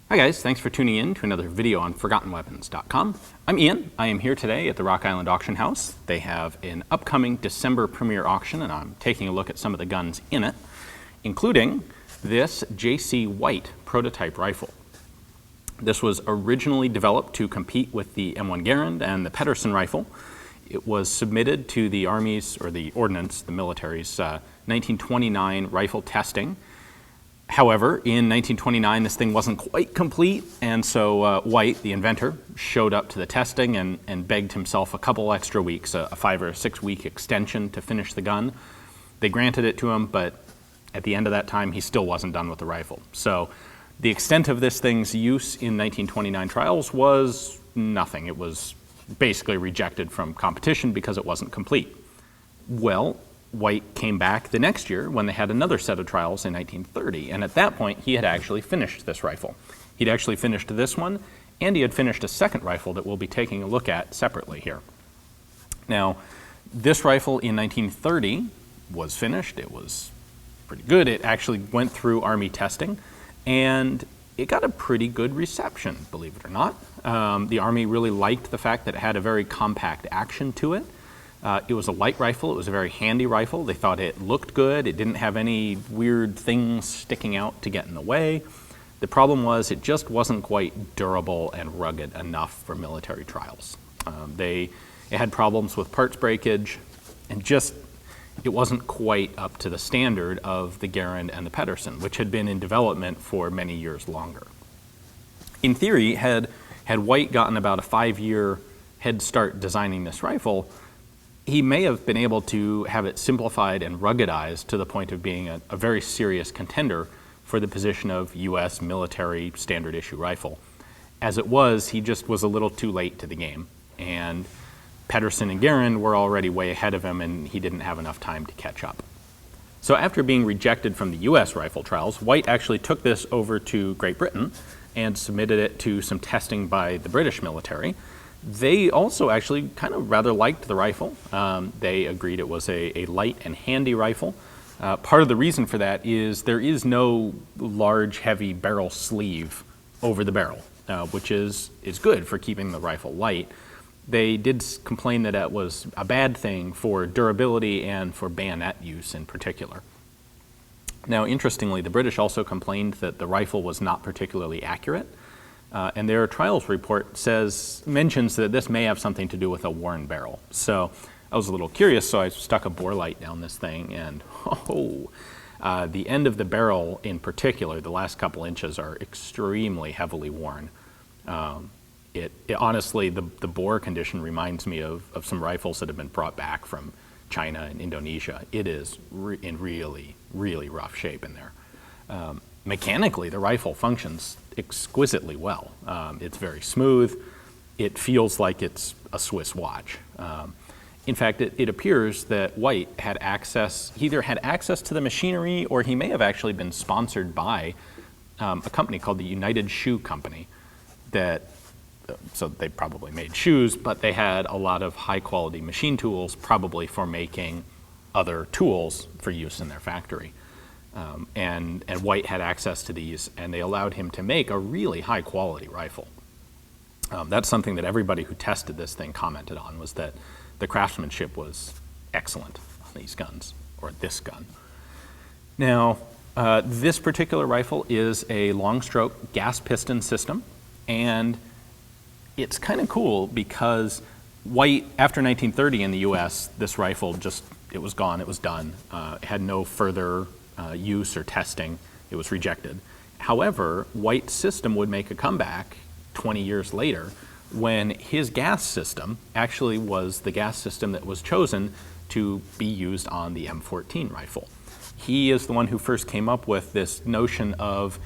Hi guys, thanks for tuning in to another video on ForgottenWeapons.com. I'm Ian. I am here today at the Rock Island Auction House. They have an upcoming December premiere auction, and I'm taking a look at some of the guns in it, including this J.C. White prototype rifle. This was originally developed to compete with the M1 Garand and the Pedersen rifle. It was submitted to the Army's, or the Ordnance, the military's 1929 rifle testing. However, in 1929, this thing wasn't quite complete, and so White, the inventor, showed up to the testing and begged himself a couple extra weeks, a 5 or 6 week extension to finish the gun. They granted it to him, but at the end of that time, he still wasn't done with the rifle. So the extent of this thing's use in 1929 trials was nothing. It was basically rejected from competition because it wasn't complete. Well, White came back the next year when they had another set of trials in 1930, and at that point he had actually finished this rifle. He'd actually finished this one, and he had finished a second rifle that we'll be taking a look at separately here. Now, this rifle in 1930 was finished. It was pretty good. It actually went through Army testing, and it got a pretty good reception, believe it or not. The Army really liked the fact that it had a very compact action to it. It was a light rifle. It was a very handy rifle. They thought it looked good. It didn't have any weird things sticking out to get in the way. The problem was it just wasn't quite durable and rugged enough for military trials. It had problems with parts breakage, and just it wasn't quite up to the standard of the Garand and the Pedersen, which had been in development for many years longer. In theory, had White gotten about a 5-year head start designing this rifle, he may have been able to have it simplified and ruggedized to the point of being a very serious contender for the position of U.S. military standard issue rifle. As it was, he just was a little too late to the game, and Pedersen and Garand were already way ahead of him, and he didn't have enough time to catch up. So after being rejected from the U.S. rifle trials, White actually took this over to Great Britain and submitted it to some testing by the British military. They also actually kind of rather liked the rifle. They agreed it was a light and handy rifle. Part of the reason for that is there is no large, heavy barrel sleeve over the barrel, which is good for keeping the rifle light. They did complain that it was a bad thing for durability and for bayonet use in particular. Now, interestingly, the British also complained that the rifle was not particularly accurate. And their trials report mentions that this may have something to do with a worn barrel. So I was a little curious, so I stuck a bore light down this thing, and the end of the barrel in particular, the last couple inches, are extremely heavily worn. Honestly, the bore condition reminds me of some rifles that have been brought back from China and Indonesia. It is in really, really rough shape in there. Mechanically, the rifle functions exquisitely well. It's very smooth. It feels like it's a Swiss watch. In fact, it appears that White had access, he either had access to the machinery, or he may have actually been sponsored by a company called the United Shoe Company. So they probably made shoes, but they had a lot of high quality machine tools, probably for making other tools for use in their factory. And White had access to these, and they allowed him to make a really high quality rifle. That's something that everybody who tested this thing commented on, was that the craftsmanship was excellent on these guns, or this gun. Now, this particular rifle is a long stroke gas piston system, and it's kind of cool because White, after 1930 in the US, this rifle it was gone, it was done. It had no further use or testing. It was rejected. However, White's system would make a comeback 20 years later when his gas system actually was the gas system that was chosen to be used on the M14 rifle. He is the one who first came up with this notion of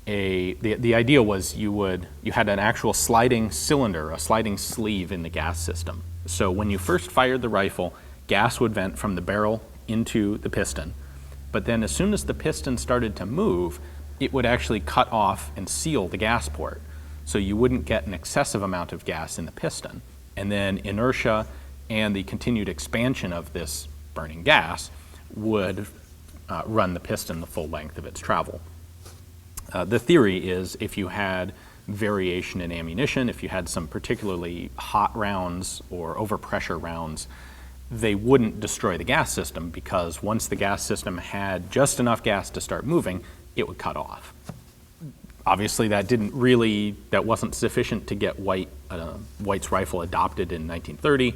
the idea was you had an actual sliding cylinder, a sliding sleeve in the gas system. So when you first fired the rifle, gas would vent from the barrel into the piston. But then as soon as the piston started to move, it would actually cut off and seal the gas port. So you wouldn't get an excessive amount of gas in the piston. And then inertia and the continued expansion of this burning gas would run the piston the full length of its travel. The theory is if you had variation in ammunition, if you had some particularly hot rounds or overpressure rounds, they wouldn't destroy the gas system, because once the gas system had just enough gas to start moving, it would cut off. Obviously, that wasn't sufficient to get White's rifle adopted in 1930,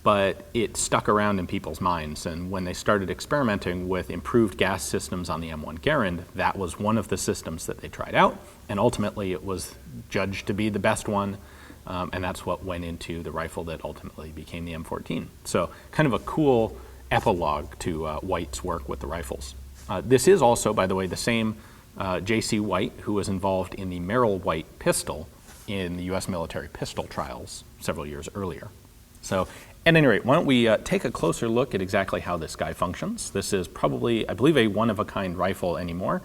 but it stuck around in people's minds. And when they started experimenting with improved gas systems on the M1 Garand, that was one of the systems that they tried out, and ultimately it was judged to be the best one. And that's what went into the rifle that ultimately became the M14. So kind of a cool epilogue to White's work with the rifles. This is also, by the way, the same J.C. White who was involved in the Merrill White pistol in the U.S. military pistol trials several years earlier. So at any rate, why don't we take a closer look at exactly how this guy functions. This is probably, I believe, a one-of-a-kind rifle anymore,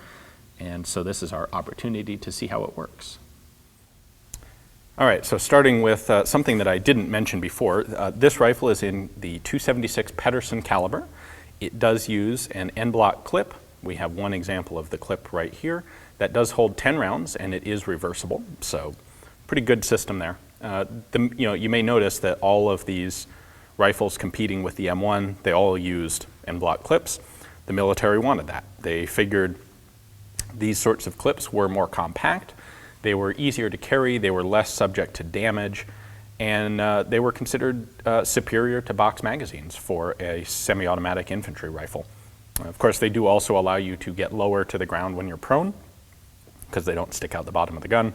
and so this is our opportunity to see how it works. All right, so starting with something that I didn't mention before, this rifle is in the .276 Pedersen caliber. It does use an en-bloc clip. We have one example of the clip right here. That does hold 10 rounds, and it is reversible, so pretty good system there. You may notice that all of these rifles competing with the M1, they all used en-bloc clips. The military wanted that. They figured these sorts of clips were more compact, they were easier to carry, they were less subject to damage, and they were considered superior to box magazines for a semi-automatic infantry rifle. Of course, they do also allow you to get lower to the ground when you're prone, because they don't stick out the bottom of the gun.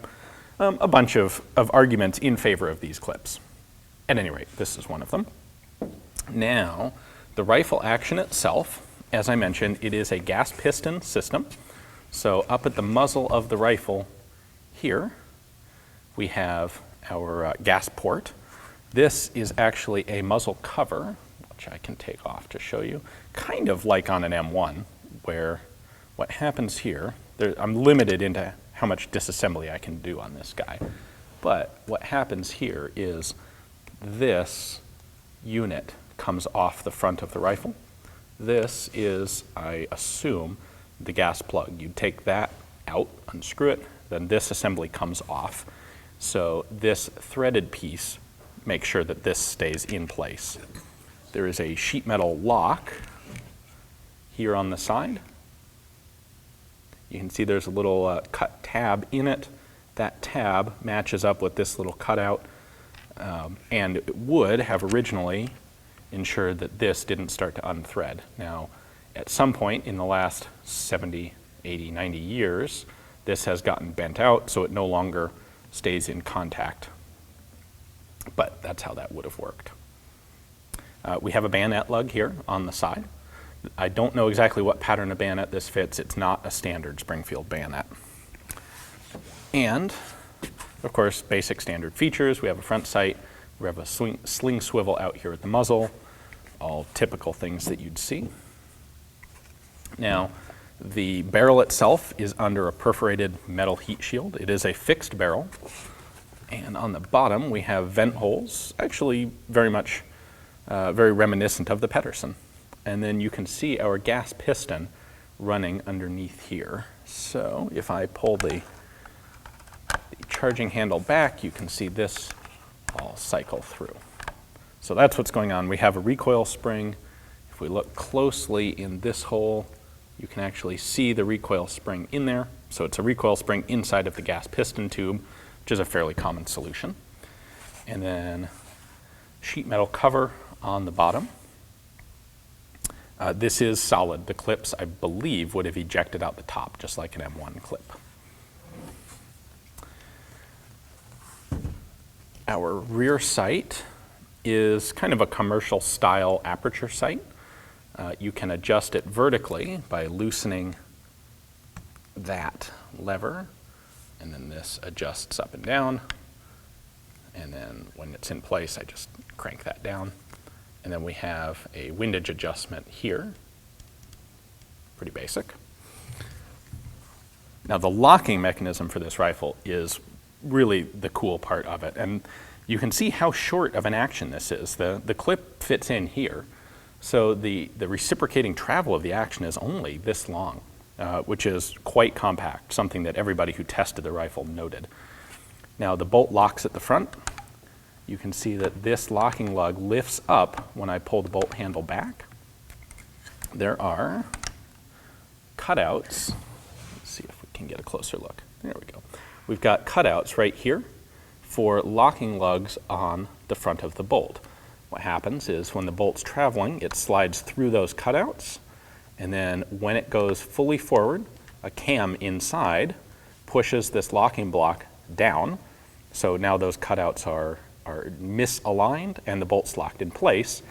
A bunch of arguments in favor of these clips. At any rate, this is one of them. Now, the rifle action itself, as I mentioned, it is a gas piston system. So up at the muzzle of the rifle here, we have our gas port. This is actually a muzzle cover, which I can take off to show you, kind of like on an M1, where what happens here, I'm limited into how much disassembly I can do on this guy, but what happens here is this unit comes off the front of the rifle. This is, I assume, the gas plug. You take that out, unscrew it, then this assembly comes off. So this threaded piece makes sure that this stays in place. There is a sheet metal lock here on the side. You can see there's a little cut tab in it. That tab matches up with this little cutout, and it would have originally ensured that this didn't start to unthread. Now, at some point in the last 70, 80, 90 years, this has gotten bent out, so it no longer stays in contact. But that's how that would have worked. We have a bayonet lug here on the side. I don't know exactly what pattern of bayonet this fits. It's not a standard Springfield bayonet. And, of course, basic standard features. We have a front sight. We have a sling swivel out here at the muzzle. All typical things that you'd see. Now, the barrel itself is under a perforated metal heat shield. It is a fixed barrel. And on the bottom, we have vent holes, actually very much very reminiscent of the Pedersen. And then you can see our gas piston running underneath here. So if I pull the charging handle back, you can see this all cycle through. So that's what's going on. We have a recoil spring. If we look closely in this hole, you can actually see the recoil spring in there. So it's a recoil spring inside of the gas piston tube, which is a fairly common solution. And then sheet metal cover on the bottom. This is solid. The clips, I believe, would have ejected out the top, just like an M1 clip. Our rear sight is kind of a commercial style aperture sight. You can adjust it vertically by loosening that lever, and then this adjusts up and down. And then when it's in place, I just crank that down. And then we have a windage adjustment here. Pretty basic. Now the locking mechanism for this rifle is really the cool part of it. And you can see how short of an action this is. The clip fits in here. So the reciprocating travel of the action is only this long. which is quite compact, something that everybody who tested the rifle noted. Now the bolt locks at the front. You can see that this locking lug lifts up when I pull the bolt handle back. There are cutouts. Let's see if we can get a closer look. There we go. We've got cutouts right here for locking lugs on the front of the bolt. What happens is when the bolt's traveling, it slides through those cutouts, and then when it goes fully forward, a cam inside pushes this locking block down. So now those cutouts are misaligned and the bolt's locked in place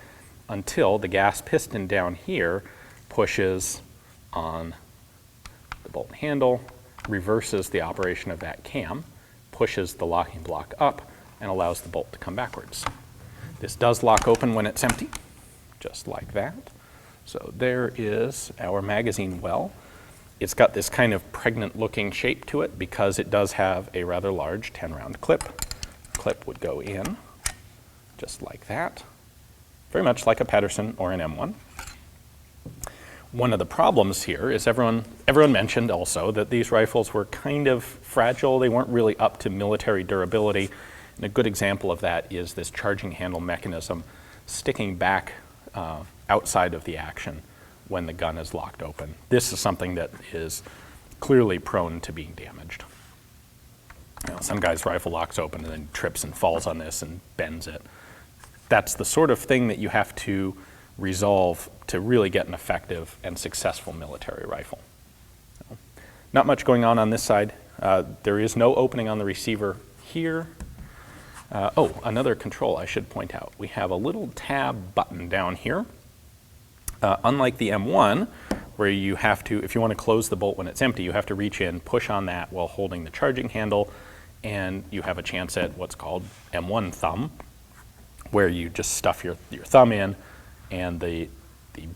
until the gas piston down here pushes on the bolt handle, reverses the operation of that cam, pushes the locking block up, and allows the bolt to come backwards. This does lock open when it's empty, just like that. So there is our magazine well. It's got this kind of pregnant looking shape to it because it does have a rather large 10-round clip. Clip would go in just like that, very much like a Pedersen or an M1. One of the problems here is everyone mentioned also that these rifles were kind of fragile. They weren't really up to military durability. And a good example of that is this charging handle mechanism sticking back outside of the action when the gun is locked open. This is something that is clearly prone to being damaged. You know, some guy's rifle locks open and then trips and falls on this and bends it. That's the sort of thing that you have to resolve to really get an effective and successful military rifle. Not much going on this side. There is no opening on the receiver here. Oh, another control I should point out. We have a little tab button down here. Unlike the M1, where you have to, if you want to close the bolt when it's empty, you have to reach in, push on that while holding the charging handle, and you have a chance at what's called M1 thumb, where you just stuff your thumb in and the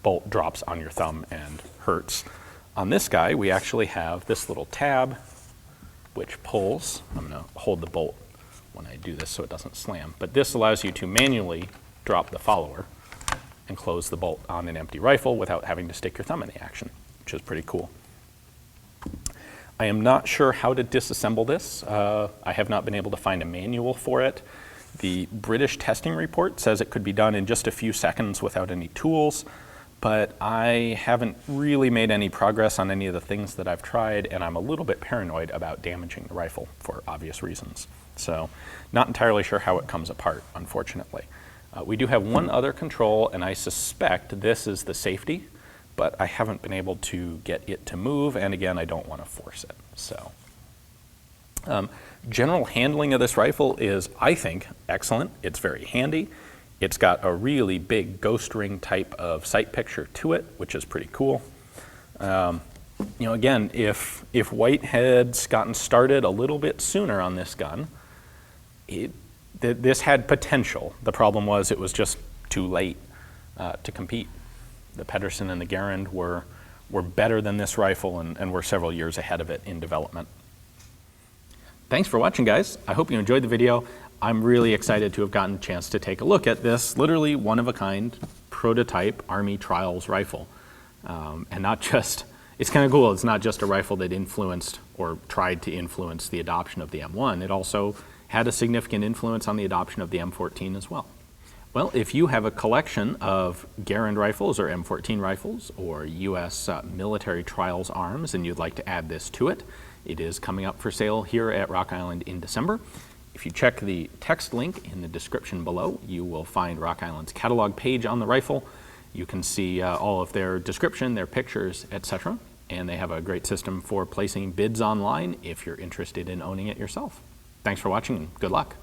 bolt drops on your thumb and hurts. On this guy, we actually have this little tab which pulls. I'm going to hold the bolt when I do this so it doesn't slam, but this allows you to manually drop the follower and close the bolt on an empty rifle without having to stick your thumb in the action, which is pretty cool. I am not sure how to disassemble this. I have not been able to find a manual for it. The British testing report says it could be done in just a few seconds without any tools, but I haven't really made any progress on any of the things that I've tried, and I'm a little bit paranoid about damaging the rifle for obvious reasons. So not entirely sure how it comes apart, unfortunately. We do have one other control, and I suspect this is the safety, but I haven't been able to get it to move, and again, I don't want to force it. So, general handling of this rifle is, I think, excellent. It's very handy. It's got a really big ghost ring type of sight picture to it, which is pretty cool. You know, again, if Whitehead's gotten started a little bit sooner on this gun, this had potential. The problem was it was just too late to compete. The Pedersen and the Garand were better than this rifle and were several years ahead of it in development. Thanks for watching, guys. I hope you enjoyed the video. I'm really excited to have gotten a chance to take a look at this literally one-of-a-kind prototype Army Trials rifle. And not just, it's kind of cool, it's not just a rifle that influenced or tried to influence the adoption of the M1, it also had a significant influence on the adoption of the M14 as well. Well, if you have a collection of Garand rifles or M14 rifles or US military trials arms and you'd like to add this to it, it is coming up for sale here at Rock Island in December. If you check the text link in the description below, you will find Rock Island's catalog page on the rifle. You can see all of their description, their pictures, etc. And they have a great system for placing bids online if you're interested in owning it yourself. Thanks for watching and good luck.